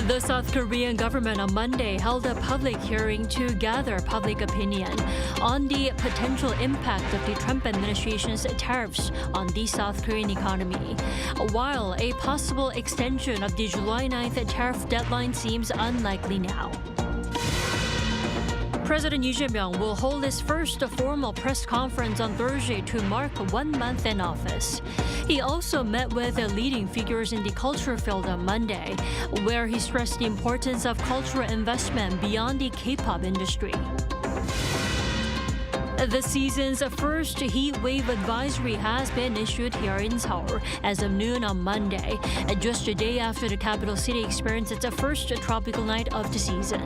The South Korean government on Monday held a public hearing to gather public opinion on the potential impact of the Trump administration's tariffs on the South Korean economy, while a possible extension of the July 9th tariff deadline seems unlikely now. President Lee will hold his first formal press conference on Thursday to mark 1 month in office. He also met with leading figures in the culture field on Monday, where he stressed the importance of cultural investment beyond the K-pop industry. The season's first heat wave advisory has been issued here in Seoul as of noon on Monday, just a day after the capital city experienced its first tropical night of the season.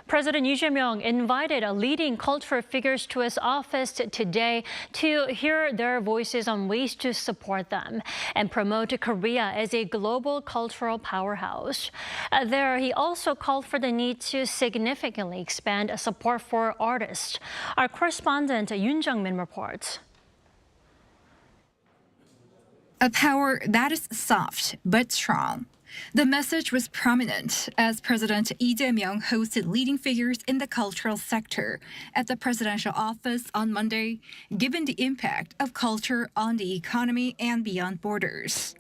President Lee invited leading cultural figures to his office today to hear their voices on ways to support them and promote Korea as a global cultural powerhouse. There, he also called for the need to significantly expand support for artists. Our correspondent Yoon Jung-min reports. A power that is soft but strong. The message was prominent as President Lee Jae-myung hosted leading figures in the cultural sector at the presidential office on Monday, given the impact of culture on the economy and beyond borders.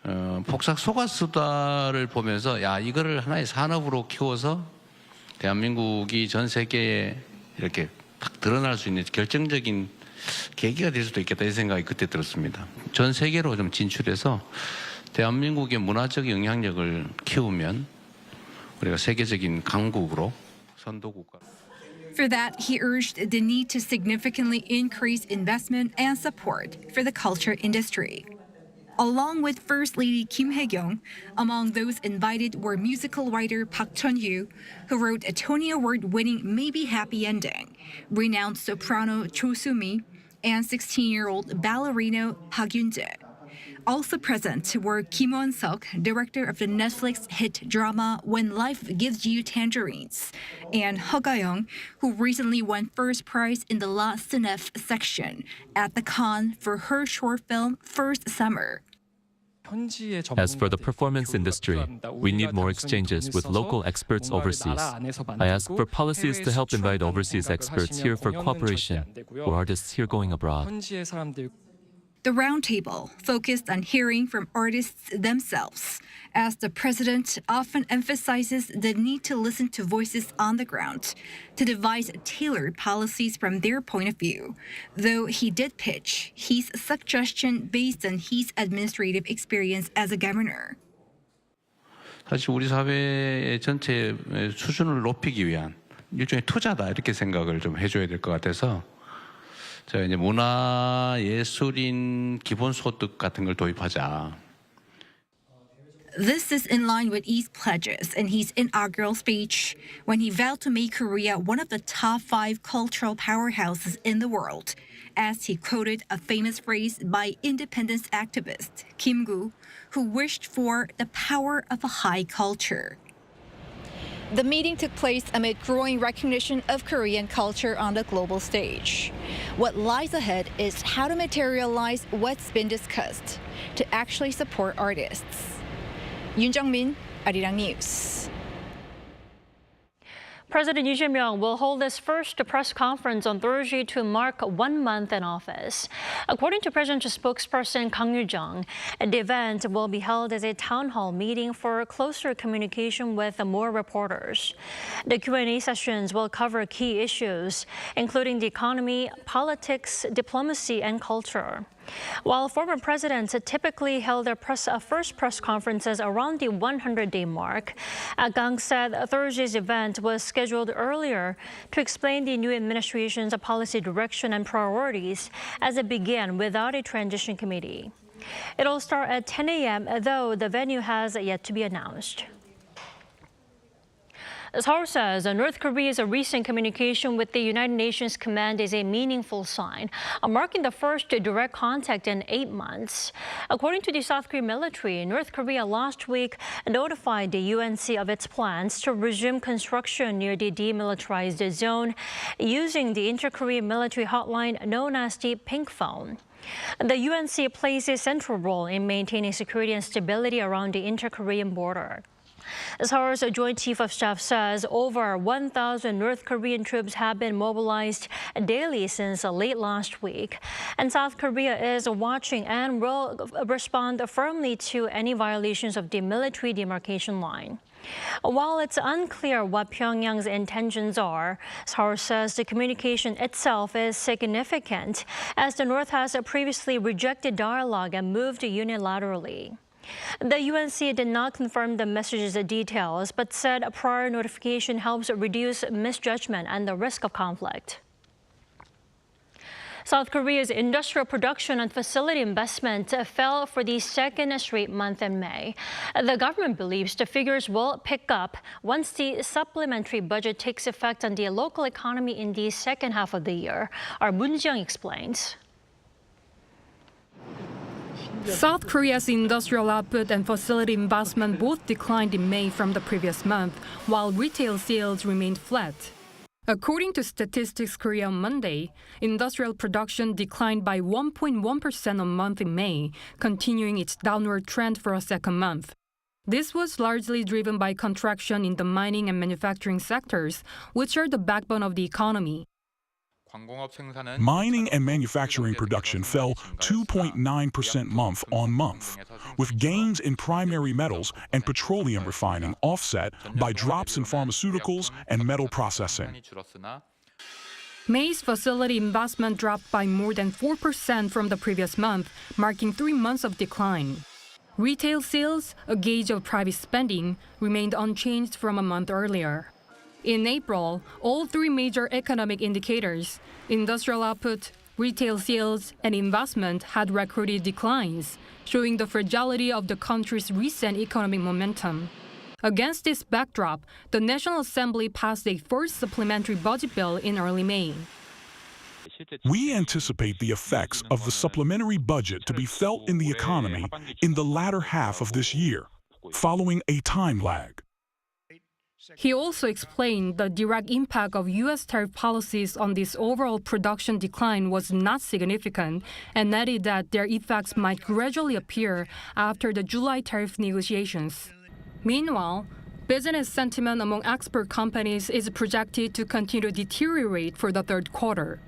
폭삭 속았수다를 보면서 이거를 하나의 산업으로 키워서 대한민국이 전 세계에 이렇게 딱 드러날 수 있는 결정적인 계기가 될 수도 있겠다 이 생각이 그때 들었습니다. 전 세계로 좀 진출해서 대한민국의 문화적 영향력을 키우면 우리가 세계적인 강국으로 선도국가. For that, he urged the need to significantly increase investment and support for the culture industry. Along with First Lady Kim Hae-kyung, among those invited were musical writer Park Chun-hyu, who wrote a Tony Award-winning Maybe Happy Ending, renowned soprano Cho Soo-mi, and 16-year-old ballerina Park Yun-jae. Also present were Kim Won-seok, director of the Netflix hit drama When Life Gives You Tangerines, and Heo Ga-young, who recently won first prize in the La Cinef section at the Cannes for her short film First Summer. As for the performance industry, we need more exchanges with local experts overseas. I ask for policies to help invite overseas experts here for cooperation for artists here going abroad. The roundtable focused on hearing from artists themselves, as the president often emphasizes the need to listen to voices on the ground to devise tailored policies from their point of view, though he did pitch his suggestion based on his administrative experience as a governor. 사실 우리 사회의 전체 수준을 높이기 위한 일종의 투자다 이렇게 생각을 좀 해줘야 될 것 같아서 자 이제 문화 예술인 기본소득 같은 걸 도입하자. This is in line with Lee's pledges in his inaugural speech when he vowed to make Korea one of the top 5 cultural powerhouses in the world, as he quoted a famous phrase by independence activist Kim Gu, who wished for the power of a high culture. The meeting took place amid growing recognition of Korean culture on the global stage. What lies ahead is how to materialize what's been discussed to actually support artists. Yoon Jung-min, Arirang News. President Lee Jae-myung will hold his first press conference on Thursday to mark 1 month in office. According to presidential spokesperson Kang Yoo-jung, the event will be held as a town hall meeting for closer communication with more reporters. The Q&A sessions will cover key issues, including the economy, politics, diplomacy, and culture. While former presidents typically held their first press conferences around the 100-day mark, Kang said Thursday's event was scheduled earlier to explain the new administration's policy direction and priorities as it began without a transition committee. It'll start at 10 a.m., though the venue has yet to be announced. Seoul says North Korea's recent communication with the United Nations command is a meaningful sign, marking the first direct contact in 8 months. According to the South Korean military, North Korea last week notified the UNC of its plans to resume construction near the demilitarized zone using the inter-Korean military hotline known as the Pink Phone. The UNC plays a central role in maintaining security and stability around the inter-Korean border. Seoul's Joint Chief of Staff says over 1,000 North Korean troops have been mobilized daily since late last week. And South Korea is watching and will respond firmly to any violations of the military demarcation line. While it's unclear what Pyongyang's intentions are, Seoul says the communication itself is significant, as the North has previously rejected dialogue and moved unilaterally. The UNC did not confirm the message's details, but said a prior notification helps reduce misjudgment and the risk of conflict. South Korea's industrial production and facility investment fell for the second straight month in May. The government believes the figures will pick up once the supplementary budget takes effect on the local economy in the second half of the year. Our Moon Ji-young explains. South Korea's industrial output and facility investment both declined in May from the previous month, while retail sales remained flat. According to Statistics Korea on Monday, industrial production declined by 1.1% a month in May, continuing its downward trend for a second month. This was largely driven by contraction in the mining and manufacturing sectors, which are the backbone of the economy. Mining and manufacturing production fell 2.9% month-on-month, with gains in primary metals and petroleum refining offset by drops in pharmaceuticals and metal processing. May's facility investment dropped by more than 4% from the previous month, marking 3 months of decline. Retail sales, a gauge of private spending, remained unchanged from a month earlier. In April, all 3 major economic indicators, industrial output, retail sales, and investment had recorded declines, showing the fragility of the country's recent economic momentum. Against this backdrop, the National Assembly passed a first supplementary budget bill in early May. We anticipate the effects of the supplementary budget to be felt in the economy in the latter half of this year, following a time lag. He also explained the direct impact of U.S. tariff policies on this overall production decline was not significant, and added that their effects might gradually appear after the July tariff negotiations. Meanwhile, business sentiment among export companies is projected to continue to deteriorate for the third quarter.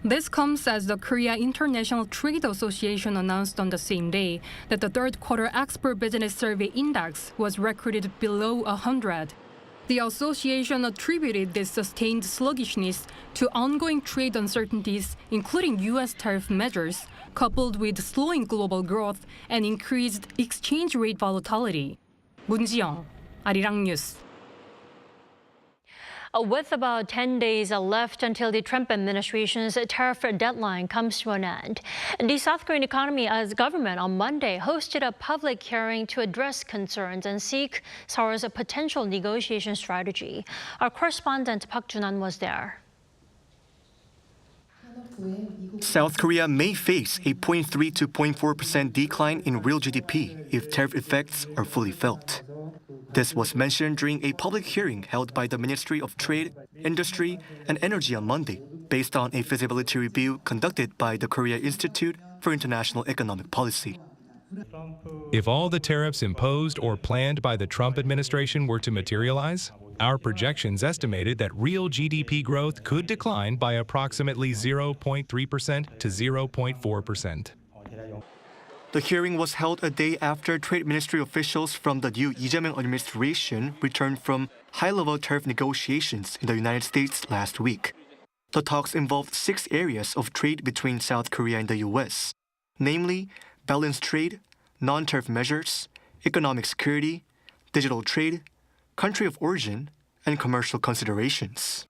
This comes as the Korea International Trade Association announced on the same day that the third quarter export business survey index was recorded below 100. The association attributed this sustained sluggishness to ongoing trade uncertainties, including U.S. tariff measures, coupled with slowing global growth and increased exchange rate volatility. Moon Ji-young, Arirang News. With about 10 days left until the Trump administration's tariff deadline comes to an end, the South Korean government on Monday hosted a public hearing to address concerns and seek Seoul's potential negotiation strategy. Our correspondent Park Jun-an was there. South Korea may face a 0.3 to 0.4% decline in real GDP if tariff effects are fully felt. This was mentioned during a public hearing held by the Ministry of Trade, Industry, and Energy on Monday, based on a feasibility review conducted by the Korea Institute for International Economic Policy. If all the tariffs imposed or planned by the Trump administration were to materialize, our projections estimated that real GDP growth could decline by approximately 0.3% to 0.4%. The hearing was held a day after trade ministry officials from the new Lee Jae-myung administration returned from high-level tariff negotiations in the United States last week. The talks involved 6 areas of trade between South Korea and the U.S., namely balanced trade, non-tariff measures, economic security, digital trade, country of origin, and commercial considerations.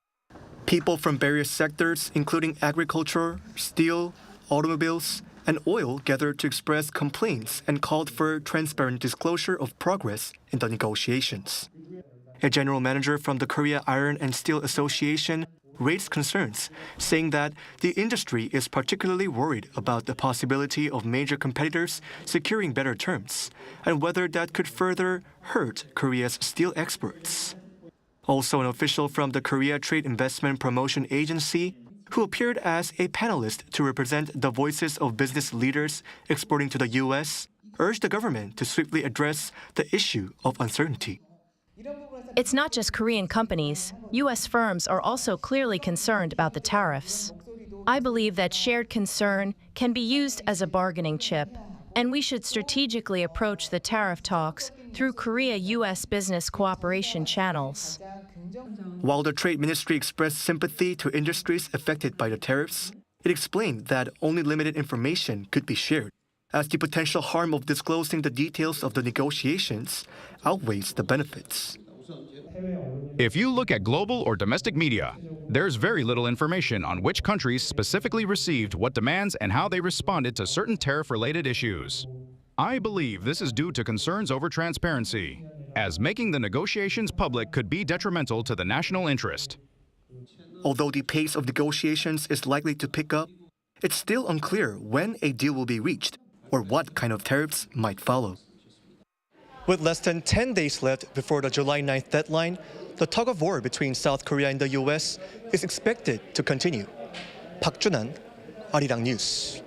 People from various sectors, including agriculture, steel, automobiles, and oil, gathered to express complaints and called for transparent disclosure of progress in the negotiations. A general manager from the Korea Iron and Steel Association raised concerns, saying that the industry is particularly worried about the possibility of major competitors securing better terms, and whether that could further hurt Korea's steel exports. Also, an official from the Korea Trade Investment Promotion Agency, who appeared as a panelist to represent the voices of business leaders exporting to the U.S., urged the government to swiftly address the issue of uncertainty. It's not just Korean companies. U.S. firms are also clearly concerned about the tariffs. I believe that shared concern can be used as a bargaining chip, and we should strategically approach the tariff talks through Korea-U.S. business cooperation channels. While the Trade Ministry expressed sympathy to industries affected by the tariffs, it explained that only limited information could be shared, as the potential harm of disclosing the details of the negotiations outweighs the benefits. If you look at global or domestic media, there's very little information on which countries specifically received what demands and how they responded to certain tariff-related issues. I believe this is due to concerns over transparency, as making the negotiations public could be detrimental to the national interest. Although the pace of negotiations is likely to pick up, it's still unclear when a deal will be reached or what kind of tariffs might follow. With less than 10 days left before the July 9th deadline, the tug-of-war between South Korea and the U.S. is expected to continue. Park Junan, Arirang News.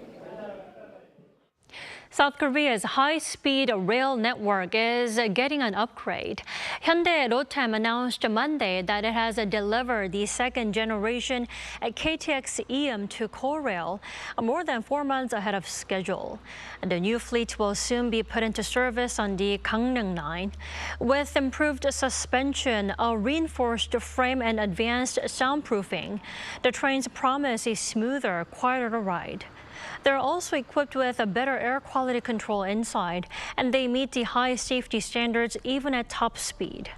South Korea's high-speed rail network is getting an upgrade. Hyundai Rotem announced Monday that it has delivered the second-generation KTX-Eum to Korail, more than 4 months ahead of schedule. The new fleet will soon be put into service on the Gangneung line. With improved suspension, a reinforced frame, and advanced soundproofing, the trains promise a smoother, quieter ride. They're also equipped with a better air quality control inside, and they meet the high safety standards even at top speed.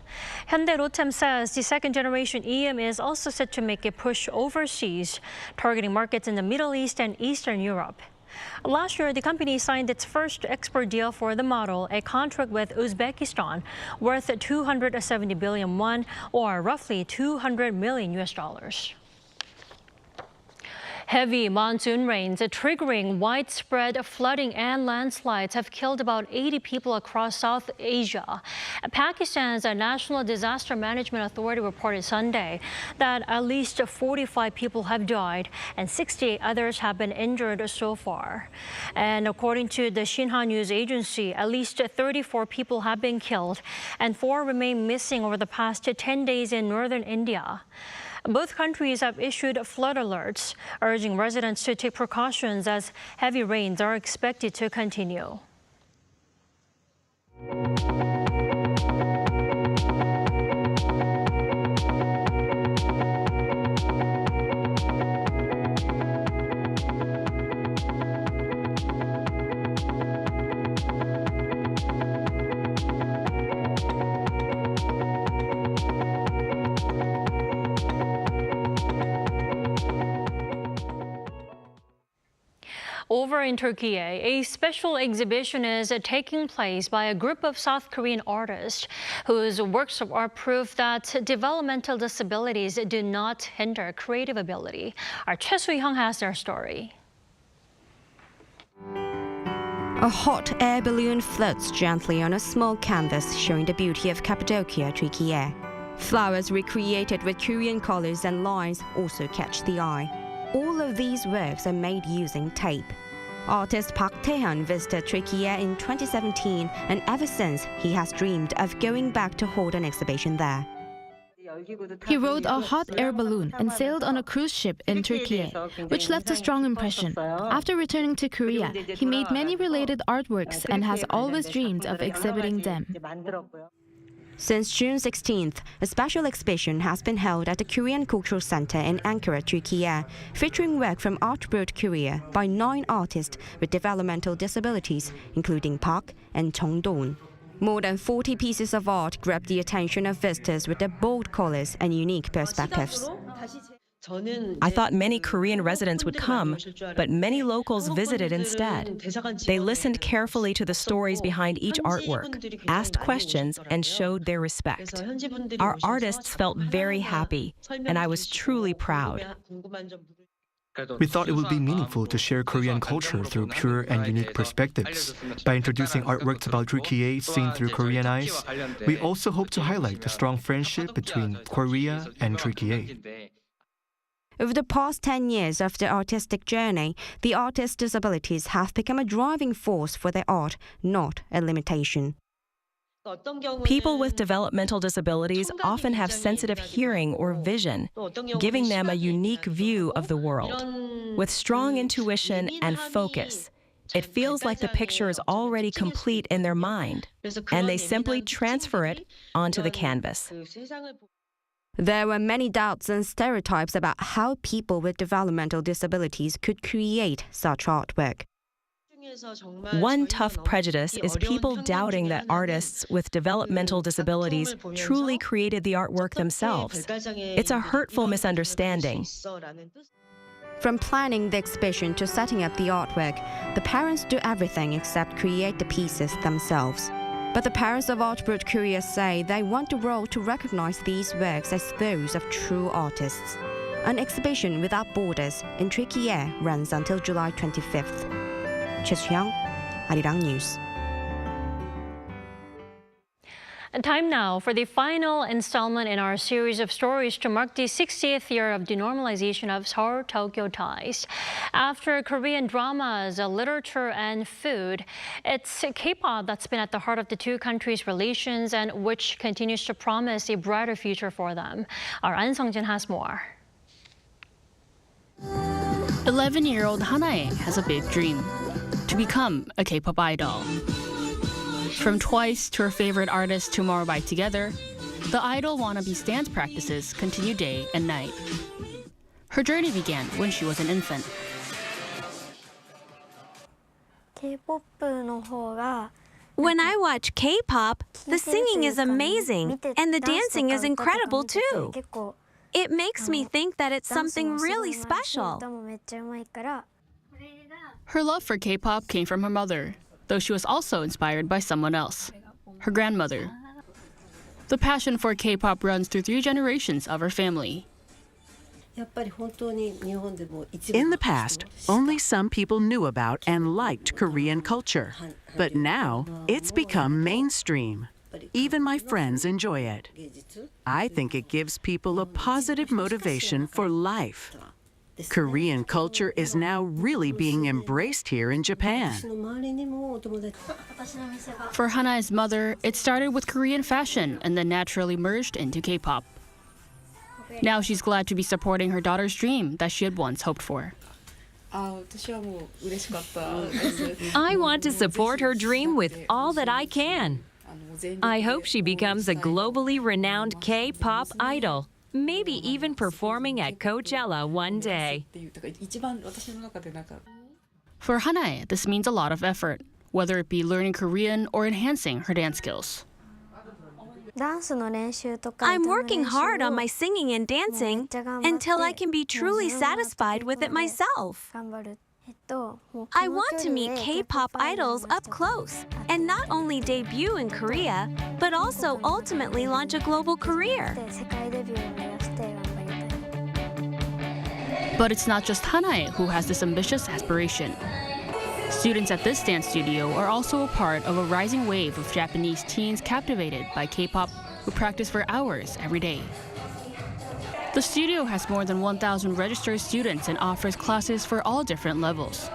Hyundai Rotem says the second-generation Eum is also set to make a push overseas, targeting markets in the Middle East and Eastern Europe. Last year, the company signed its first export deal for the model, a contract with Uzbekistan worth 270 billion won, or roughly $200 million. Heavy monsoon rains triggering widespread flooding and landslides have killed about 80 people across South Asia. Pakistan's National Disaster Management Authority reported Sunday that at least 45 people have died and 68 others have been injured so far. And according to the Xinhua News Agency, at least 34 people have been killed and 4 remain missing over the past 10 days in northern India. Both countries have issued flood alerts, urging residents to take precautions as heavy rains are expected to continue. Over in Turkey, a special exhibition is taking place by a group of South Korean artists whose works are proof that developmental disabilities do not hinder creative ability. Our Choi Soo-hyung has their story. A hot air balloon floats gently on a small canvas showing the beauty of Cappadocia Turkey. Flowers recreated with Korean colors and lines also catch the eye. All of these works are made using tape. Artist Park Tae-han visited Turkey in 2017, and ever since he has dreamed of going back to hold an exhibition there. He rode a hot air balloon and sailed on a cruise ship in Turkey, which left a strong impression. After returning to Korea, he made many related artworks and has always dreamed of exhibiting them. Since June 16th, a special exhibition has been held at the Korean Cultural Center in Ankara, Turkey, featuring work from Art World Korea by 9 artists with developmental disabilities, including Park and Chong Don. More than 40 pieces of art grabbed the attention of visitors with their bold colors and unique perspectives. I thought many Korean residents would come, but many locals visited instead. They listened carefully to the stories behind each artwork, asked questions, and showed their respect. Our artists felt very happy, and I was truly proud. We thought it would be meaningful to share Korean culture through pure and unique perspectives. By introducing artworks about Turkey seen through Korean eyes, we also hope to highlight the strong friendship between Korea and Turkey. Over the past 10 years of their artistic journey, the artists' disabilities have become a driving force for their art, not a limitation. People with developmental disabilities often have sensitive hearing or vision, giving them a unique view of the world. With strong intuition and focus, it feels like the picture is already complete in their mind, and they simply transfer it onto the canvas. There were many doubts and stereotypes about how people with developmental disabilities could create such artwork. One tough prejudice is people doubting that artists with developmental disabilities truly created the artwork themselves. It's a hurtful misunderstanding. From planning the exhibition to setting up the artwork, the parents do everything except create the pieces themselves. But the parents of Art World Korea say they want the world to recognize these works as those of true artists. An exhibition without borders in Turkey runs until July 25th. Choi-Hyung, Arirang News. Time now for the final installment in our series of stories to mark the 60th year of denormalization of Seoul-Tokyo ties. After Korean dramas, literature, and food, it's K-pop that's been at the heart of the two countries' relations and which continues to promise a brighter future for them. Our An Sung-jin has more. 11-year-old Hanae has a big dream: to become a K-pop idol. From Twice to her favorite artist Tomorrow by Together, the idol wannabe's dance practices continue day and night. Her journey began when she was an infant. When I watch K-pop, the singing is amazing, and the dancing is incredible too. It makes me think that it's something really special. Her love for K-pop came from her mother, though she was also inspired by someone else, her grandmother. The passion for K-pop runs through 3 generations of her family. In the past, only some people knew about and liked Korean culture. But now, it's become mainstream. Even my friends enjoy it. I think it gives people a positive motivation for life. Korean culture is now really being embraced here in Japan. For Hanae's mother, it started with Korean fashion and then naturally merged into K-pop. Now she's glad to be supporting her daughter's dream that she had once hoped for. I want to support her dream with all that I can. I hope she becomes a globally renowned K-pop idol, maybe even performing at Coachella one day. For Hanae, this means a lot of effort, whether it be learning Korean or enhancing her dance skills. I'm working hard on my singing and dancing until I can be truly satisfied with it myself. I want to meet K-pop idols up close and not only debut in Korea, but also ultimately launch a global career. But it's not just Hanae who has this ambitious aspiration. Students at this dance studio are also a part of a rising wave of Japanese teens captivated by K-pop who practice for hours every day. The studio has more than 1,000 registered students and offers classes for all different levels.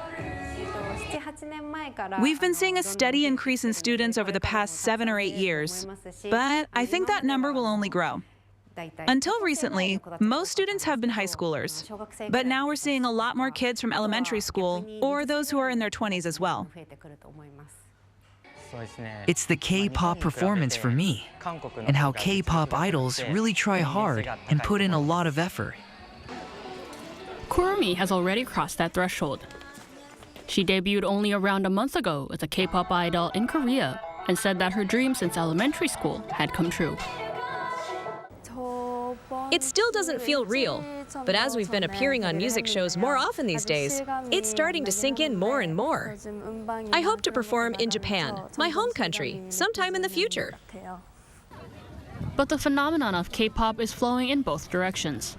We've been seeing a steady increase in students over the past 7 or 8 years, but I think that number will only grow. Until recently, most students have been high schoolers, but now we're seeing a lot more kids from elementary school or those who are in their 20s as well. It's the K-pop performance for me, and how K-pop idols really try hard and put in a lot of effort. Kurumi has already crossed that threshold. She debuted only around a month ago as a K-pop idol in Korea and said that her dream since elementary school had come true. It still doesn't feel real, but as we've been appearing on music shows more often these days, it's starting to sink in more and more. I hope to perform in Japan, my home country, sometime in the future. But the phenomenon of K-pop is flowing in both directions.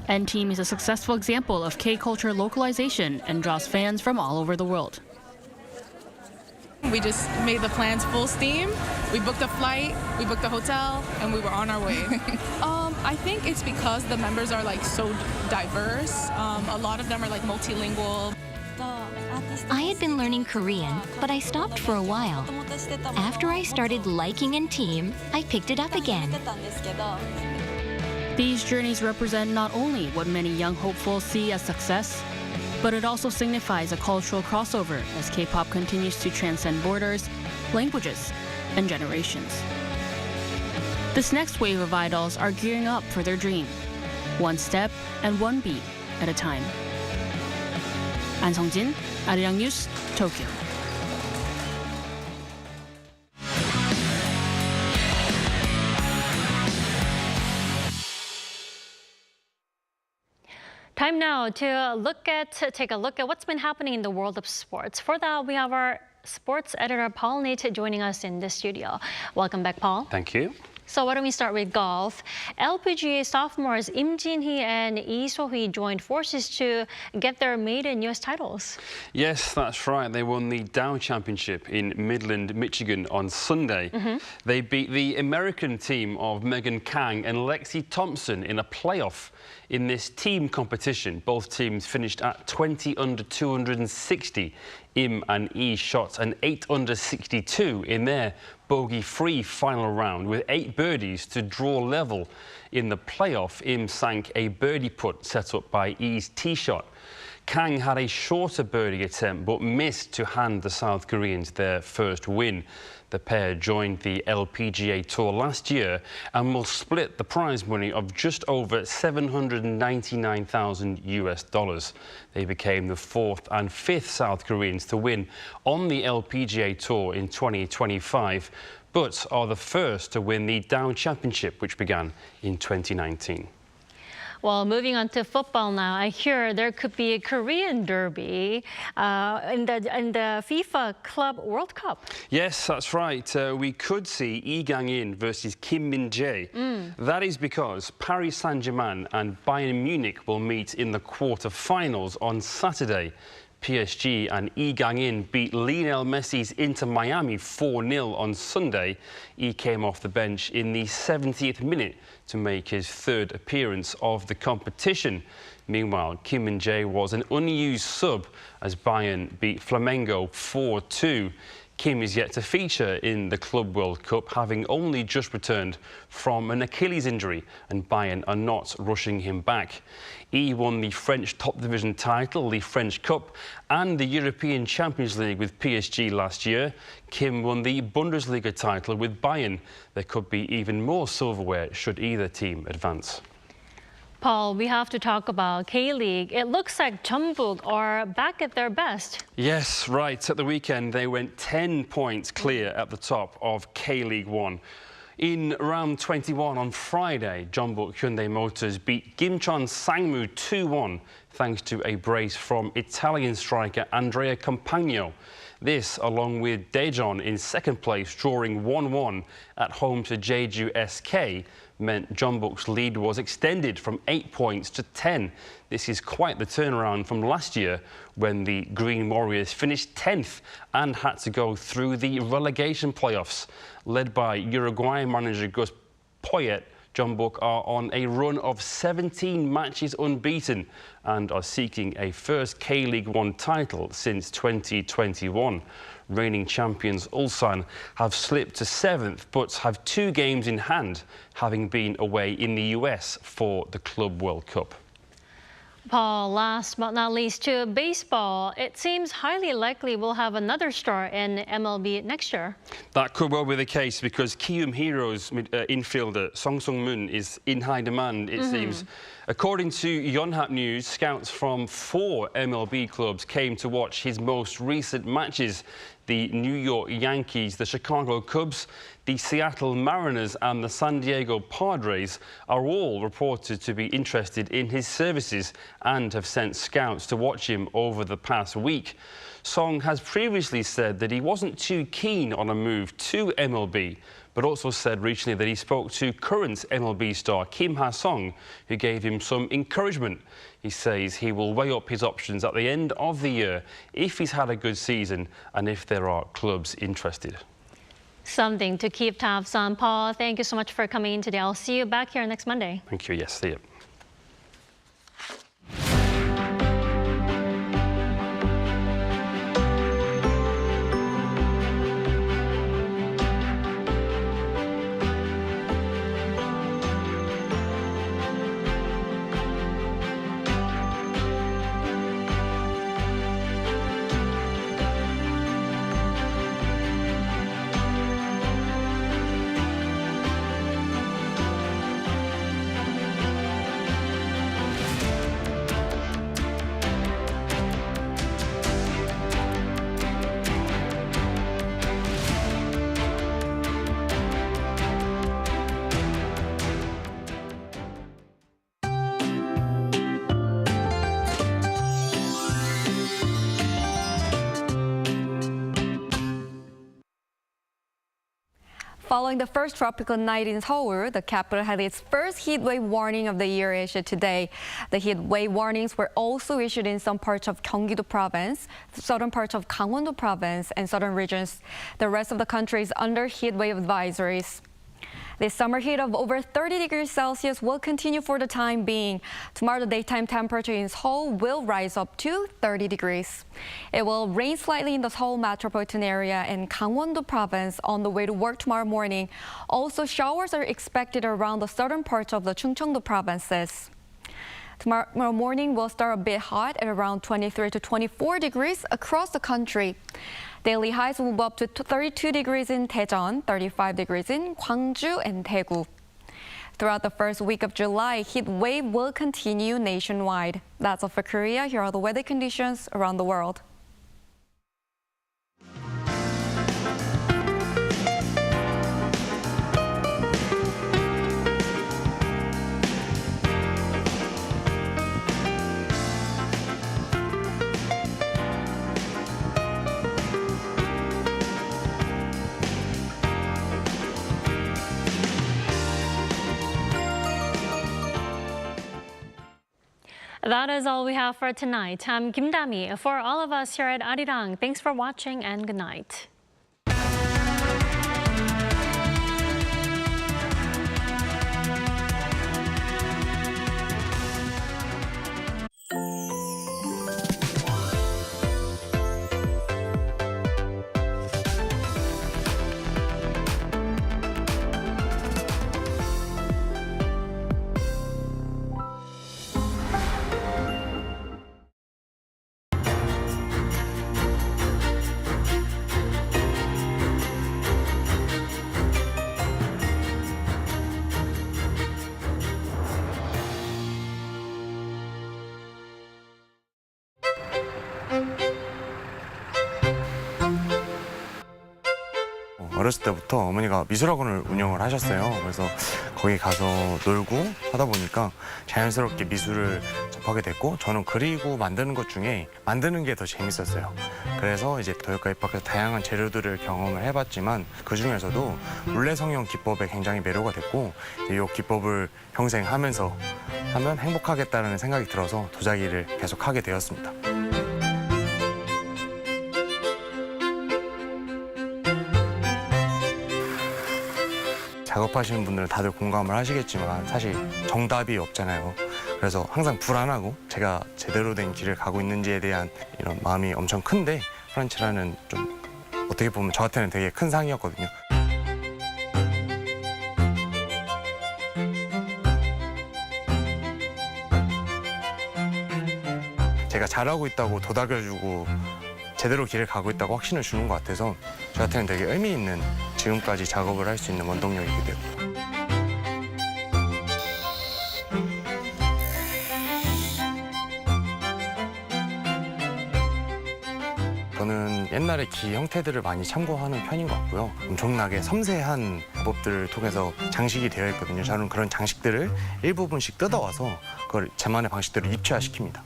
N-Team is a successful example of K-culture localization and draws fans from all over the world. We just made the plans full steam. We booked a flight, we booked a hotel, and we were on our way. I think it's because the members are like so diverse. A lot of them are like multilingual. I had been learning Korean, but I stopped for a while. After I started liking N-Team, I picked it up again. These journeys represent not only what many young hopefuls see as success, but it also signifies a cultural crossover as K-pop continues to transcend borders, languages, and generations. This next wave of idols are gearing up for their dream, one step and one beat at a time. An Sung-jin, Arirang News, Tokyo. Time now to take a look at what's been happening in the world of sports. For that, we have our sports editor, Paul Nate, joining us in the studio. Welcome back, Paul. Thank you. So why don't we start with golf? LPGA sophomores Im Jin-hee and Lee So-hee joined forces to get their maiden U.S. titles. Yes, that's right. They won the Dow Championship in Midland, Michigan on Sunday. They beat the American team of Megan Kang and Lexi Thompson in a playoff in this team competition. Both teams finished at 20 under 260. Im and Yi shot an 8 under 62 in their bogey-free final round with 8 birdies to draw level. In the playoff, Im sank a birdie putt set up by Yi's tee shot. Kang had a shorter birdie attempt but missed to hand the South Koreans their first win. The pair joined the LPGA Tour last year and will split the prize money of just over $799,000 US. They became the 4th and 5th South Koreans to win on the LPGA Tour in 2025, but are the first to win the Dow Championship, which began in 2019. Well, moving on to football now, I hear there could be a Korean derby in the FIFA Club World Cup. Yes, that's right. We could see Lee Gang-in versus Kim Min-jae. That is because Paris Saint-Germain and Bayern Munich will meet in the quarter-finals on Saturday. PSG and Lee Gang-in beat Lionel Messi's Inter Miami 4-0 on Sunday. He came off the bench in the 70th minute to make his 3rd appearance of the competition. Meanwhile, Kim Min-jae was an unused sub as Bayern beat Flamengo 4-2. Kim is yet to feature in the Club World Cup, having only just returned from an Achilles injury, and Bayern are not rushing him back. He won the French top division title, the French Cup, and the European Champions League with PSG last year. Kim won the Bundesliga title with Bayern. There could be even more silverware should either team advance. Paul, we have to talk about K-League. It looks like Jeonbuk are back at their best. Yes, right. At the weekend, they went 10 points clear at the top of K-League 1. In round 21 on Friday, Jeonbuk Hyundai Motors beat Gimcheon Sangmu 2-1 thanks to a brace from Italian striker Andrea Compagno. This, along with Daejeon in second place, drawing 1-1 at home to Jeju SK, meant Jeonbuk's lead was extended from 8 points to 10. This is quite the turnaround from last year, when the Green Warriors finished 10th and had to go through the relegation playoffs. Led by Uruguayan manager Gus Poyet, Jeonbuk are on a run of 17 matches unbeaten and are seeking a first K-League 1 title since 2021. Reigning champions Ulsan have slipped to 7th but have 2 games in hand, having been away in the US for the Club World Cup. Paul, last but not least to baseball. It seems highly likely we'll have another star in MLB next year. That could well be the case because Keum Heroes infielder Song Sung-moon is in high demand, it seems. According to Yonhap News, scouts from 4 MLB clubs came to watch his most recent matches. The New York Yankees, the Chicago Cubs, the Seattle Mariners and the San Diego Padres are all reported to be interested in his services and have sent scouts to watch him over the past week. Song has previously said that he wasn't too keen on a move to MLB, but also said recently that he spoke to current MLB star Kim Ha-sung, who gave him some encouragement. He says he will weigh up his options at the end of the year if he's had a good season and if there are clubs interested. Something to keep tabs on. Paul, thank you so much for coming in today. I'll see you back here next Monday. Thank you. Yes, see you. Following the first tropical night in Seoul, the capital had its first heat wave warning of the year issued today. The heat wave warnings were also issued in some parts of Gyeonggi-do province, southern parts of Gangwon-do province, and southern regions. The rest of the country is under heat wave advisories. The summer heat of over 30 degrees Celsius will continue for the time being. Tomorrow, the daytime temperature in Seoul will rise up to 30 degrees. It will rain slightly in the Seoul metropolitan area and Gangwon-do province on the way to work tomorrow morning. Also, showers are expected around the southern parts of the Chungcheong-do provinces. Tomorrow morning will start a bit hot at around 23 to 24 degrees across the country. Daily highs will move up to 32 degrees in Daejeon, 35 degrees in Gwangju and Daegu. Throughout the first week of July, heat wave will continue nationwide. That's all for Korea. Here are the weather conditions around the world. That is all we have for tonight. I'm Kim Dami. For all of us here at Arirang, thanks for watching and good night. 어렸을 때부터 어머니가 미술학원을 운영을 하셨어요. 그래서 거기 가서 놀고 하다 보니까 자연스럽게 미술을 접하게 됐고 저는 그리고 만드는 것 중에 만드는 게 더 재밌었어요. 그래서 이제 도요카 입학해서 다양한 재료들을 경험을 해봤지만 그 중에서도 물레성형 기법에 굉장히 매료가 됐고 이 기법을 평생 하면서 하면 행복하겠다는 생각이 들어서 도자기를 계속 하게 되었습니다. 작업하시는 분들은 다들 공감을 하시겠지만 사실 정답이 없잖아요. 그래서 항상 불안하고 제가 제대로 된 길을 가고 있는지에 대한 이런 마음이 엄청 큰데 프란치라는 좀 어떻게 보면 저한테는 되게 큰 상이었거든요. 제가 잘하고 있다고 도닥여주고 제대로 길을 가고 있다고 확신을 주는 것 같아서 저한테는 되게 의미 있는 지금까지 작업을 할 수 있는 원동력이기도 되고요. 저는 옛날에 기 형태들을 많이 참고하는 편인 것 같고요. 엄청나게 섬세한 기법들을 통해서 장식이 되어 있거든요. 저는 그런 장식들을 일부분씩 뜯어와서 그걸 제만의 방식대로 입체화시킵니다.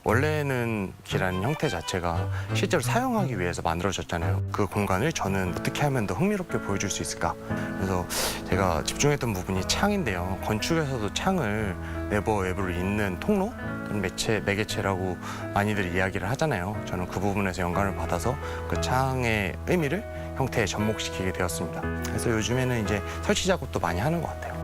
원래는 기라는 형태 자체가 실제로 사용하기 위해서 만들어졌잖아요. 그 공간을 저는 어떻게 하면 더 흥미롭게 보여줄 수 있을까? 그래서 제가 집중했던 부분이 창인데요. 건축에서도 창을 내부 외부를 잇는 통로? 매개체라고 많이들 이야기를 하잖아요. 저는 그 부분에서 영감을 받아서 그 창의 의미를 형태에 접목시키게 되었습니다. 그래서 요즘에는 이제 설치 작업도 많이 하는 것 같아요.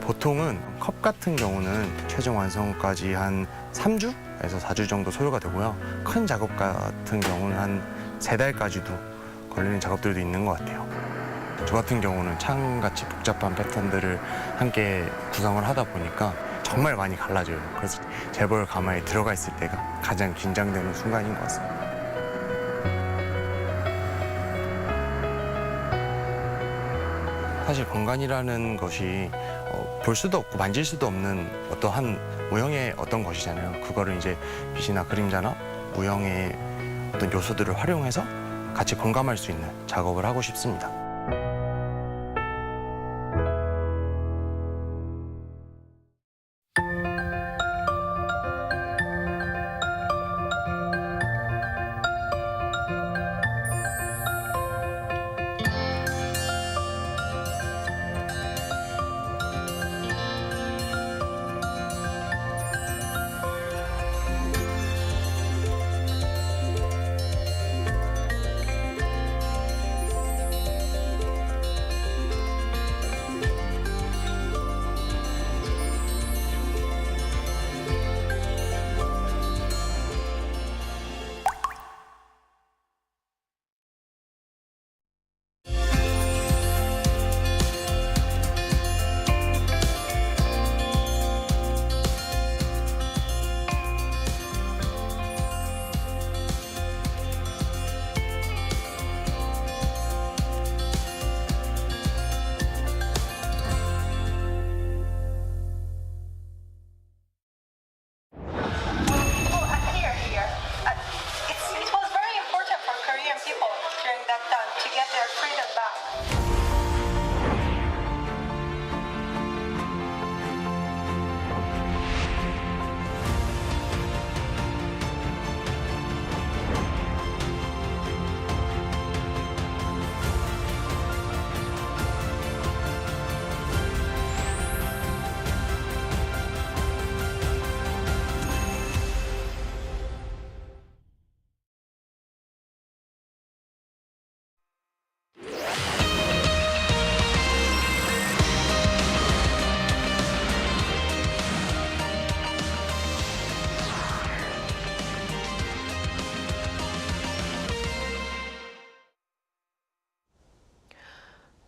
보통은 컵 같은 경우는 최종 완성까지 한 3주에서 4주 정도 소요가 되고요. 큰 작업 같은 경우는 한 3달까지도 걸리는 작업들도 있는 것 같아요. 저 같은 경우는 창같이 복잡한 패턴들을 함께 구성을 하다 보니까 정말 많이 갈라져요. 그래서 재벌 가마에 들어가 있을 때가 가장 긴장되는 순간인 것 같습니다. 사실 공간이라는 것이 볼 수도 없고 만질 수도 없는 어떠한 무형의 어떤 것이잖아요. 그거를 이제 빛이나 그림자나 무형의 어떤 요소들을 활용해서 같이 공감할 수 있는 작업을 하고 싶습니다.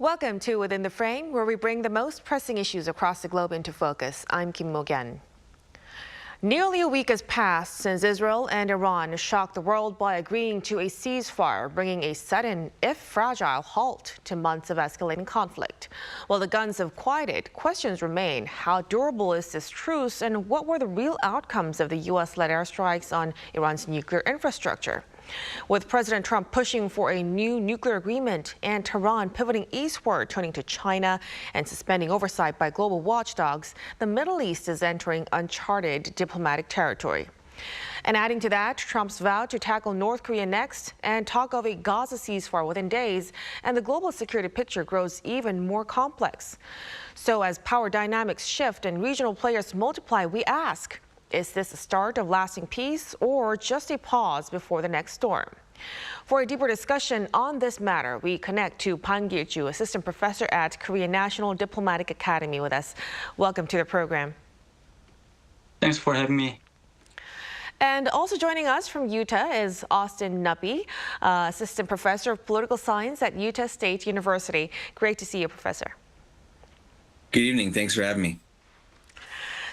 Welcome to Within the Frame, where we bring the most pressing issues across the globe into focus. I'm Kim Mo-gyan. Nearly a week has passed since Israel and Iran shocked the world by agreeing to a ceasefire, bringing a sudden, if fragile, halt to months of escalating conflict. While the guns have quieted, questions remain. How durable is this truce, and what were the real outcomes of the U.S.-led airstrikes on Iran's nuclear infrastructure? With President Trump pushing for a new nuclear agreement and Tehran pivoting eastward, turning to China and suspending oversight by global watchdogs, the Middle East is entering uncharted diplomatic territory. And adding to that, Trump's vow to tackle North Korea next and talk of a Gaza ceasefire within days, and the global security picture grows even more complex. So as power dynamics shift and regional players multiply, we ask, is this the start of lasting peace or just a pause before the next storm? For a deeper discussion on this matter, we connect to Pan Gil-ju, Assistant Professor at Korea National Diplomatic Academy, with us. Welcome to the program. Thanks for having me. And also joining us from Utah is Austin Nuppy, Assistant Professor of Political Science at Utah State University. Great to see you, Professor. Good evening. Thanks for having me.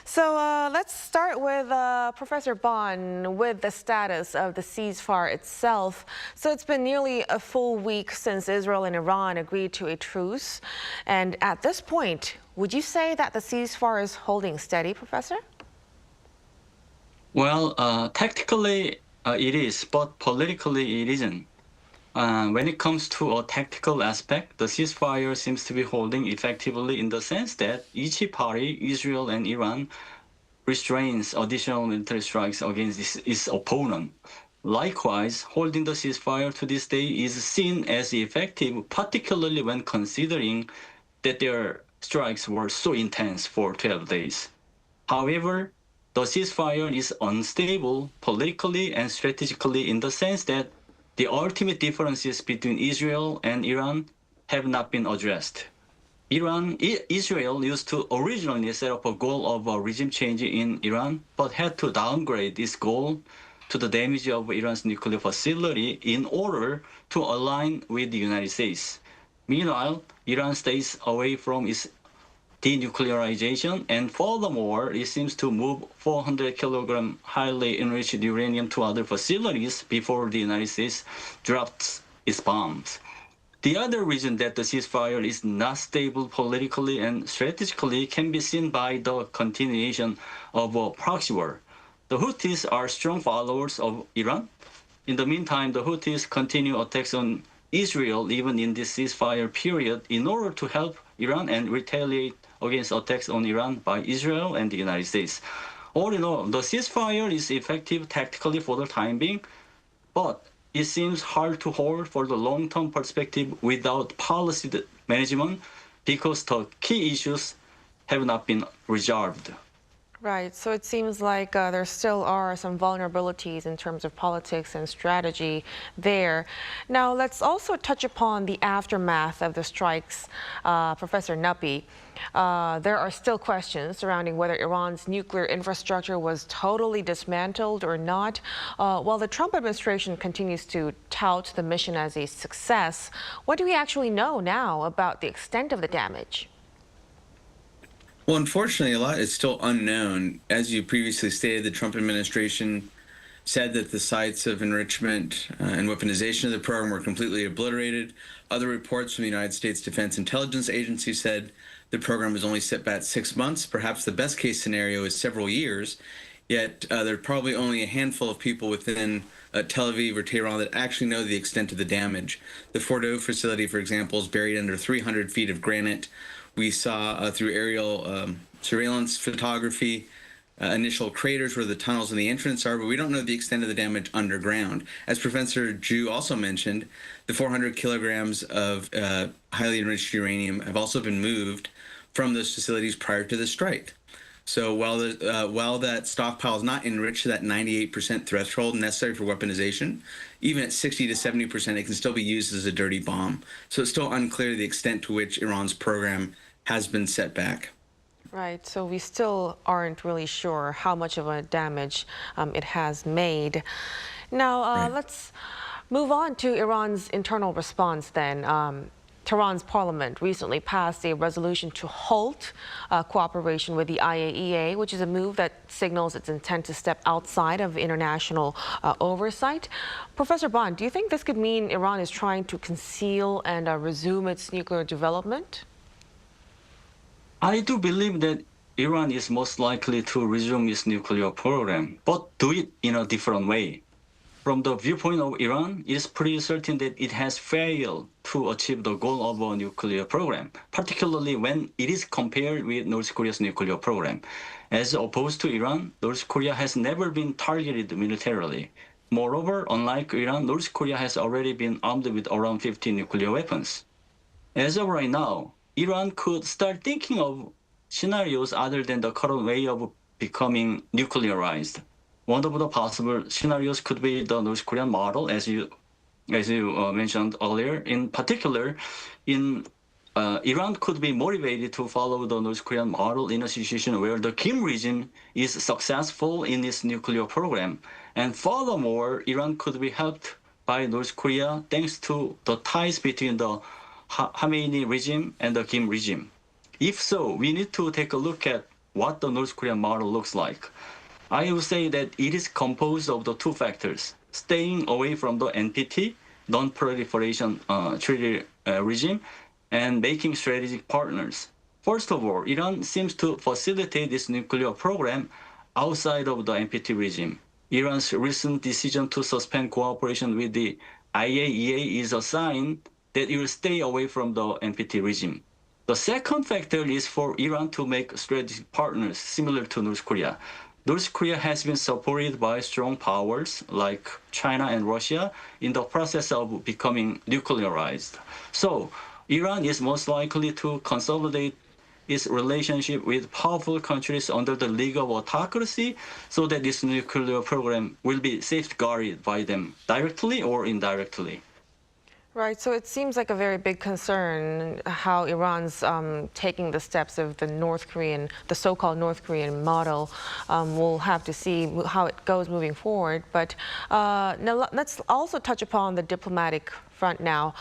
So let's start with Professor Bond with the status of the ceasefire itself. So it's been nearly a full week since Israel and Iran agreed to a truce. And at this point, would you say that the ceasefire is holding steady, Professor? Well, tactically it is, but politically it isn't. When it comes to a tactical aspect, the ceasefire seems to be holding effectively in the sense that each party, Israel and Iran, restrains additional military strikes against its opponent. Likewise, holding the ceasefire to this day is seen as effective, particularly when considering that their strikes were so intense for 12 days. However, the ceasefire is unstable politically and strategically in the sense that the ultimate differences between Israel and Iran have not been addressed. Israel used to originally set up a goal of a regime change in Iran, but had to downgrade this goal to the damage of Iran's nuclear facility in order to align with the United States. Meanwhile, Iran stays away from its denuclearization, and furthermore, it seems to move 400 kilogram highly enriched uranium to other facilities before the United States drops its bombs. The other reason that the ceasefire is not stable politically and strategically can be seen by the continuation of a proxy war. The Houthis are strong followers of Iran. In the meantime, the Houthis continue attacks on Israel even in this ceasefire period in order to help Iran and retaliate against attacks on Iran by Israel and the United States. All in all, the ceasefire is effective tactically for the time being, but it seems hard to hold for the long-term perspective without policy management because the key issues have not been resolved. Right, so it seems like there still are some vulnerabilities in terms of politics and strategy there. Now, let's also touch upon the aftermath of the strikes, Professor Nuppy. There are still questions surrounding whether Iran's nuclear infrastructure was totally dismantled or not. While the Trump administration continues to tout the mission as a success, what do we actually know now about the extent of the damage? Well, unfortunately, a lot is still unknown. As you previously stated, the Trump administration said that the sites of enrichment and weaponization of the program were completely obliterated. Other reports from the United States Defense Intelligence Agency said the program was only set back 6 months. Perhaps the best case scenario is several years. Yet there are probably only a handful of people within Tel Aviv or Tehran that actually know the extent of the damage. The Fordo facility, for example, is buried under 300 feet of granite. We saw through aerial surveillance photography initial craters where the tunnels and the entrance are, but we don't know the extent of the damage underground. As Professor Ju also mentioned, the 400 kilograms of highly enriched uranium have also been moved from those facilities prior to the strike. So while that stockpile is not enriched to that 98% threshold necessary for weaponization, even at 60 to 70%, it can still be used as a dirty bomb. So it's still unclear the extent to which Iran's program has been set back. Right, so we still aren't really sure how much of a damage it has made. Now, let's move on to Iran's internal response then. Tehran's parliament recently passed a resolution to halt cooperation with the IAEA, which is a move that signals its intent to step outside of international oversight. Professor Bond, do you think this could mean Iran is trying to conceal and resume its nuclear development? I do believe that Iran is most likely to resume its nuclear program, but do it in a different way. From the viewpoint of Iran, it is pretty certain that it has failed to achieve the goal of a nuclear program, particularly when it is compared with North Korea's nuclear program. As opposed to Iran, North Korea has never been targeted militarily. Moreover, unlike Iran, North Korea has already been armed with around 50 nuclear weapons. As of right now, Iran could start thinking of scenarios other than the current way of becoming nuclearized. One of the possible scenarios could be the North Korean model, as you mentioned earlier. In particular, Iran could be motivated to follow the North Korean model in a situation where the Kim regime is successful in its nuclear program. And furthermore, Iran could be helped by North Korea thanks to the ties between the Khamenei regime and the Kim regime. If so, we need to take a look at what the North Korean model looks like. I would say that it is composed of the two factors: staying away from the NPT, non-proliferation treaty regime, and making strategic partners. First of all, Iran seems to facilitate this nuclear program outside of the NPT regime. Iran's recent decision to suspend cooperation with the IAEA is a sign that it will stay away from the NPT regime. The second factor is for Iran to make strategic partners similar to North Korea. North Korea has been supported by strong powers like China and Russia in the process of becoming nuclearized. So Iran is most likely to consolidate its relationship with powerful countries under the League of Autocracy so that this nuclear program will be safeguarded by them directly or indirectly. Right, so it seems like a very big concern how Iran's taking the steps of the so-called North Korean model. We'll have to see how it goes moving forward. But now let's also touch upon the diplomatic front now.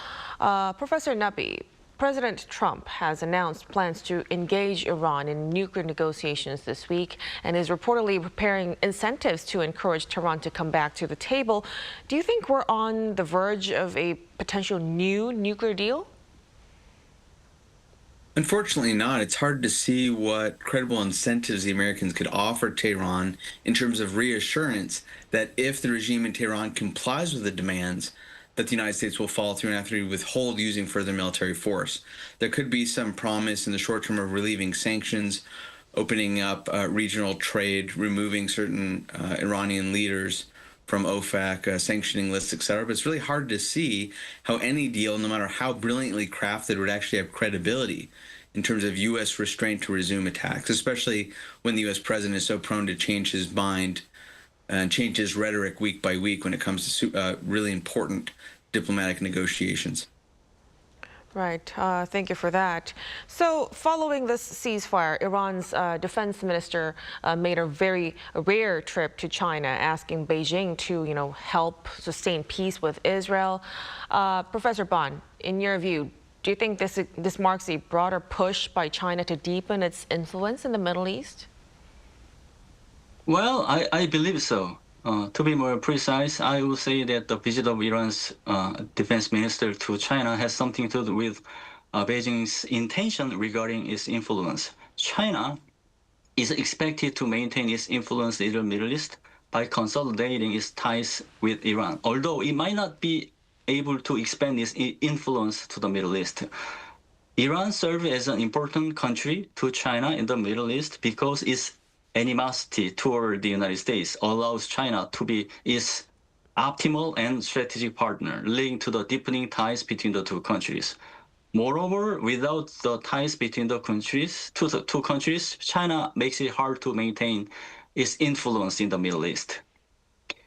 Professor Nabi, President Trump has announced plans to engage Iran in nuclear negotiations this week and is reportedly preparing incentives to encourage Tehran to come back to the table. Do you think we're on the verge of a potential new nuclear deal? Unfortunately not. It's hard to see what credible incentives the Americans could offer Tehran in terms of reassurance that if the regime in Tehran complies with the demands, that the United States will follow through and actually withhold using further military force. There could be some promise in the short term of relieving sanctions, opening up regional trade, removing certain Iranian leaders from OFAC, sanctioning lists, etc. But it's really hard to see how any deal, no matter how brilliantly crafted, would actually have credibility in terms of U.S. restraint to resume attacks, especially when the U.S. president is so prone to change his mind and change his rhetoric week by week when it comes to really important diplomatic negotiations. Right. Thank you for that. So following this ceasefire, Iran's defense minister made a very rare trip to China, asking Beijing to, help sustain peace with Israel. Professor Bond, in your view, do you think this marks a broader push by China to deepen its influence in the Middle East? Well, I believe so. To be more precise, I would say that the visit of Iran's defense minister to China has something to do with Beijing's intention regarding its influence. China is expected to maintain its influence in the Middle East by consolidating its ties with Iran, although it might not be able to expand its influence to the Middle East. Iran serves as an important country to China in the Middle East because its animosity toward the United States allows China to be its optimal and strategic partner, leading to the deepening ties between the two countries. Moreover, without the ties between the two countries, China makes it hard to maintain its influence in the Middle East.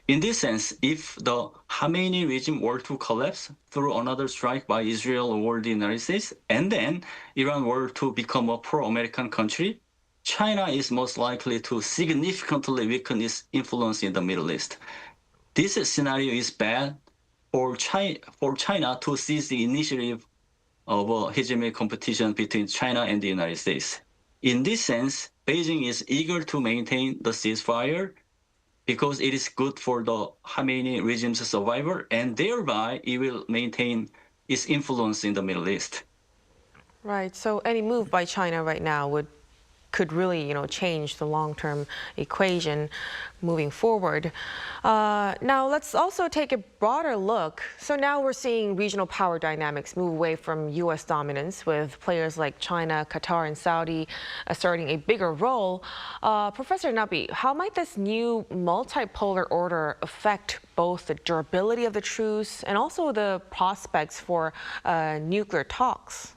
In this sense, if the Khamenei regime were to collapse through another strike by Israel or the United States, and then Iran were to become a pro-American country, China is most likely to significantly weaken its influence in the Middle East. This scenario is bad for China to seize the initiative of a hegemonic competition between China and the United States. In this sense, Beijing is eager to maintain the ceasefire because it is good for the Khamenei regime's survival, and thereby it will maintain its influence in the Middle East. Right. So any move by China right now could really, change the long-term equation moving forward. Now, let's also take a broader look. So now we're seeing regional power dynamics move away from U.S. dominance, with players like China, Qatar, and Saudi asserting a bigger role. Professor Nabi, how might this new multipolar order affect both the durability of the truce and also the prospects for nuclear talks?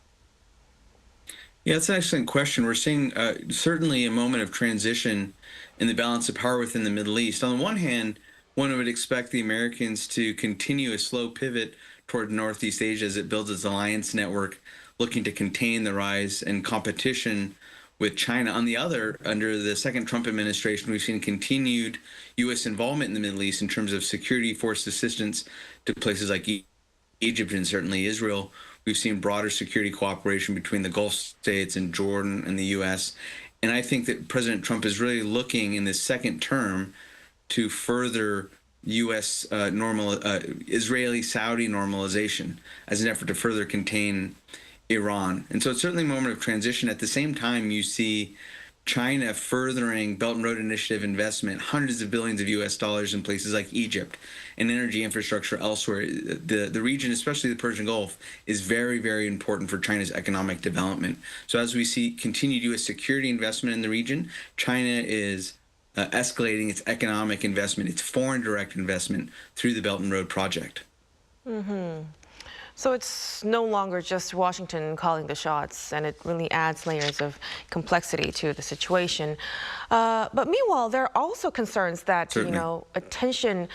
Yeah, that's an excellent question. We're seeing certainly a moment of transition in the balance of power within the Middle East. On the one hand, one would expect the Americans to continue a slow pivot toward Northeast Asia as it builds its alliance network, looking to contain the rise and competition with China. On the other, under the second Trump administration, we've seen continued U.S. involvement in the Middle East in terms of security force assistance to places like Egypt and certainly Israel. We've seen broader security cooperation between the Gulf states and Jordan and the U.S. And I think that President Trump is really looking in this second term to further U.S. Israeli-Saudi normalization as an effort to further contain Iran. And so it's certainly a moment of transition. At the same time, you see China furthering Belt and Road Initiative investment, hundreds of billions of U.S. dollars in places like Egypt and energy infrastructure elsewhere. The region, especially the Persian Gulf, is very, very important for China's economic development. So as we see continued U.S. security investment in the region, China is escalating its economic investment, its foreign direct investment through the Belt and Road project. Mm-hmm. So it's no longer just Washington calling the shots, and it really adds layers of complexity to the situation. But meanwhile, there are also concerns that, attention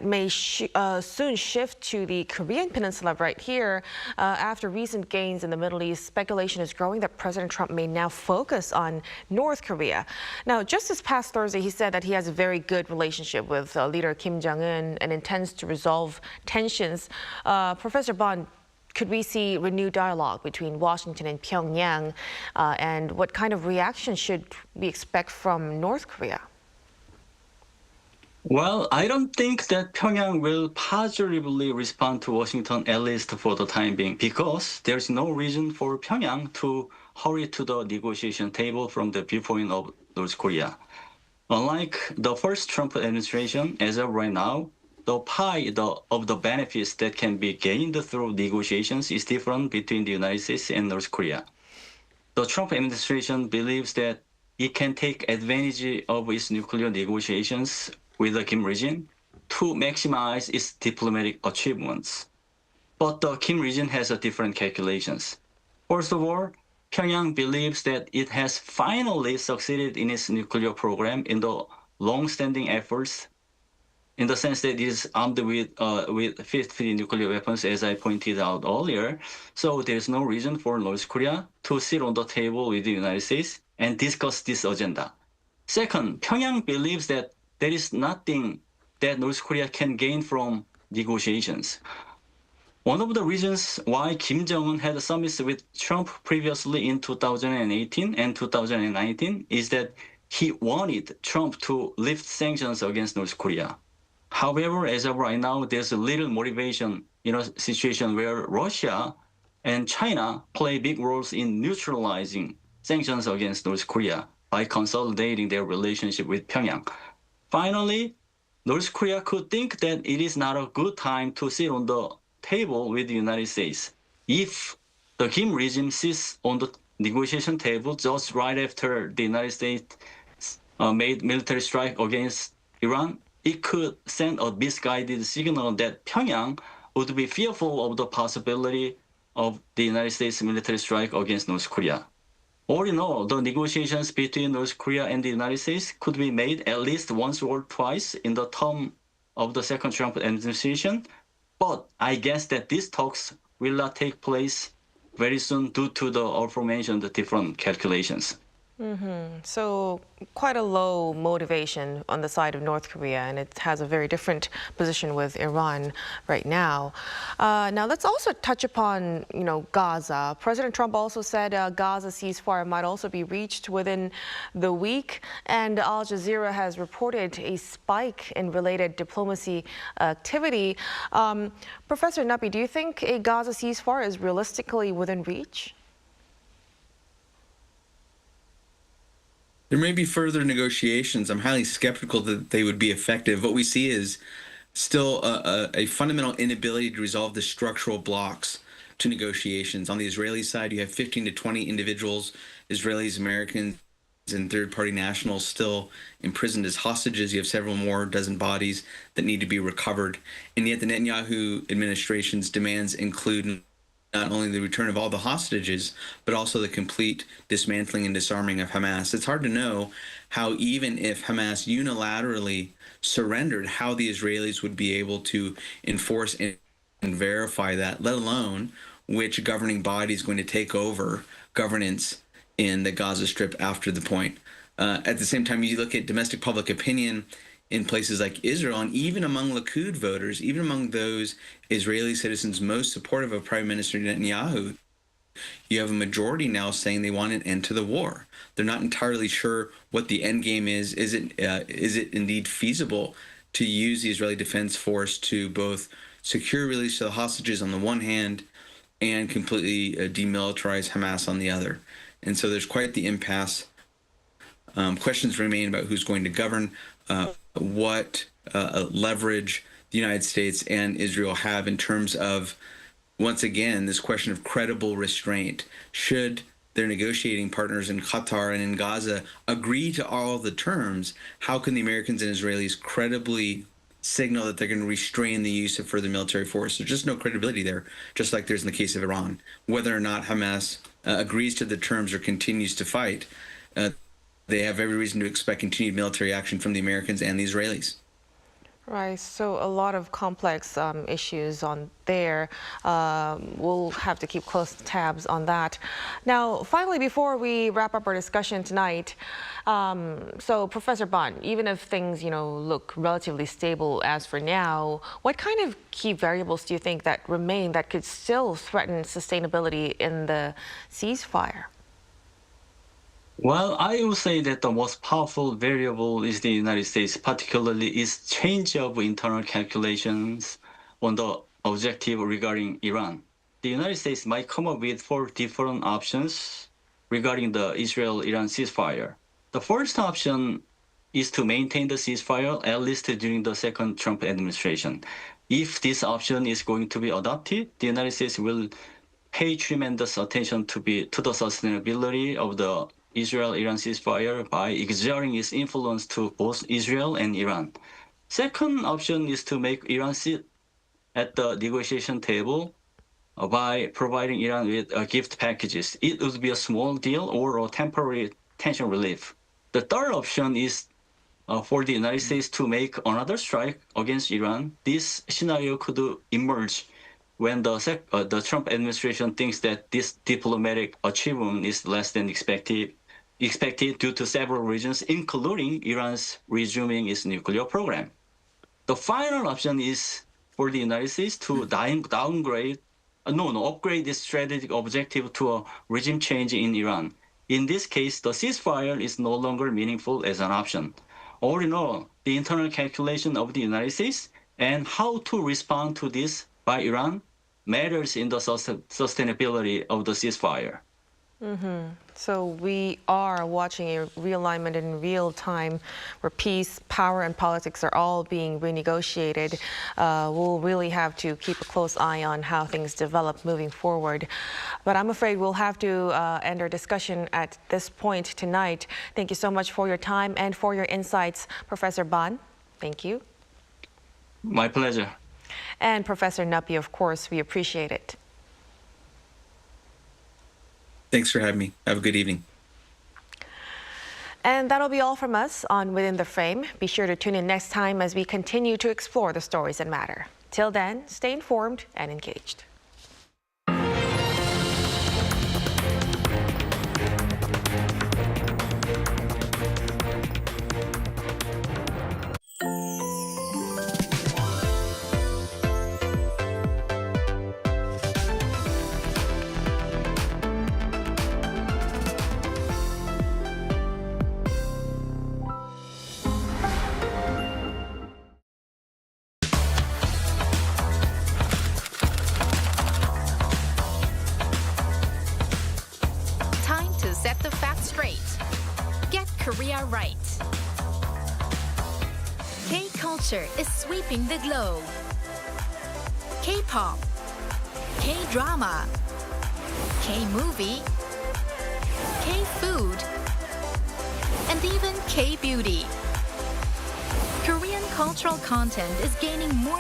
may soon shift to the Korean Peninsula right here. After recent gains in the Middle East, speculation is growing that President Trump may now focus on North Korea. Now, just this past Thursday, he said that he has a very good relationship with leader Kim Jong-un and intends to resolve tensions. Professor Bond, could we see renewed dialogue between Washington and Pyongyang? And what kind of reaction should we expect from North Korea? Well, I don't think that Pyongyang will positively respond to Washington, at least for the time being, because there's no reason for Pyongyang to hurry to the negotiation table from the viewpoint of North Korea. Unlike the first Trump administration, as of right now, the pie of the benefits that can be gained through negotiations is different between the United States and North Korea. The Trump administration believes that it can take advantage of its nuclear negotiations with the Kim regime to maximize its diplomatic achievements. But the Kim regime has different calculations. First of all, Pyongyang believes that it has finally succeeded in its nuclear program in the long-standing efforts, in the sense that it is armed with 50 nuclear weapons, as I pointed out earlier. So there's no reason for North Korea to sit on the table with the United States and discuss this agenda. Second, Pyongyang believes that there is nothing that North Korea can gain from negotiations. One of the reasons why Kim Jong-un had summits with Trump previously in 2018 and 2019 is that he wanted Trump to lift sanctions against North Korea. However, as of right now, there's a little motivation in a situation where Russia and China play big roles in neutralizing sanctions against North Korea by consolidating their relationship with Pyongyang. Finally, North Korea could think that it is not a good time to sit on the table with the United States. If the Kim regime sits on the negotiation table just right after the United States made military strike against Iran, it could send a misguided signal that Pyongyang would be fearful of the possibility of the United States military strike against North Korea. All in all, the negotiations between North Korea and the United States could be made at least once or twice in the term of the second Trump administration. But I guess that these talks will not take place very soon due to the aforementioned different calculations. So quite a low motivation on the side of North Korea, and it has a very different position with Iran right now. Now let's also touch upon, Gaza. President Trump also said Gaza ceasefire might also be reached within the week, and Al Jazeera has reported a spike in related diplomacy activity. Professor Napi, do you think a Gaza ceasefire is realistically within reach? There may be further negotiations. I'm highly skeptical that they would be effective. What we see is still a fundamental inability to resolve the structural blocks to negotiations. On the Israeli side, you have 15 to 20 individuals, Israelis, Americans, and third-party nationals still imprisoned as hostages. You have several more dozen bodies that need to be recovered. And yet the Netanyahu administration's demands include not only the return of all the hostages, but also the complete dismantling and disarming of Hamas. It's hard to know how, even if Hamas unilaterally surrendered, how the Israelis would be able to enforce and verify that, let alone which governing body is going to take over governance in the Gaza Strip after the point. At the same time, you look at domestic public opinion in places like Israel, and even among Likud voters, even among those Israeli citizens most supportive of Prime Minister Netanyahu, you have a majority now saying they want an end to the war. They're not entirely sure what the end game is. Is it indeed feasible to use the Israeli Defense Force to both secure release of the hostages on the one hand and completely demilitarize Hamas on the other? And so there's quite the impasse. Questions remain about who's going to govern, what leverage the United States and Israel have in terms of, once again, this question of credible restraint. Should their negotiating partners in Qatar and in Gaza agree to all the terms, how can the Americans and Israelis credibly signal that they're going to restrain the use of further military force? There's just no credibility there, just like there's in the case of Iran. Whether or not Hamas agrees to the terms or continues to fight, they have every reason to expect continued military action from the Americans and the Israelis. Right, so a lot of complex issues on there. We'll have to keep close tabs on that. Now, finally, before we wrap up our discussion tonight, so Professor Ban, even if things, look relatively stable as for now, what kind of key variables do you think that remain that could still threaten sustainability in the ceasefire? Well, I would say that the most powerful variable is the United States, particularly its change of internal calculations on the objective regarding Iran. The United States might come up with 4 different options regarding the Israel-Iran ceasefire. The first option is to maintain the ceasefire, at least during the second Trump administration. If this option is going to be adopted, the United States will pay tremendous attention to the sustainability of the Israel-Iran ceasefire by exerting its influence to both Israel and Iran. Second option is to make Iran sit at the negotiation table by providing Iran with gift packages. It would be a small deal or a temporary tension relief. The third option is for the United States to make another strike against Iran. This scenario could emerge when the Trump administration thinks that this diplomatic achievement is less than expected due to several reasons, including Iran's resuming its nuclear program. The final option is for the United States to upgrade its strategic objective to a regime change in Iran. In this case, the ceasefire is no longer meaningful as an option. All in all, the internal calculation of the United States and how to respond to this by Iran matters in the sustainability of the ceasefire. So we are watching a realignment in real time where peace, power, and politics are all being renegotiated. We'll really have to keep a close eye on how things develop moving forward. But I'm afraid we'll have to end our discussion at this point tonight. Thank you so much for your time and for your insights, Professor Ban. Thank you. My pleasure. And Professor Napi, of course, we appreciate it. Thanks for having me. Have a good evening. And that'll be all from us on Within the Frame. Be sure to tune in next time as we continue to explore the stories that matter. Till then, stay informed and engaged. set the facts straight. Get Korea right. K-culture is sweeping the globe. K-pop, K-drama, K-movie, K-food, and even K-beauty. Korean cultural content is gaining more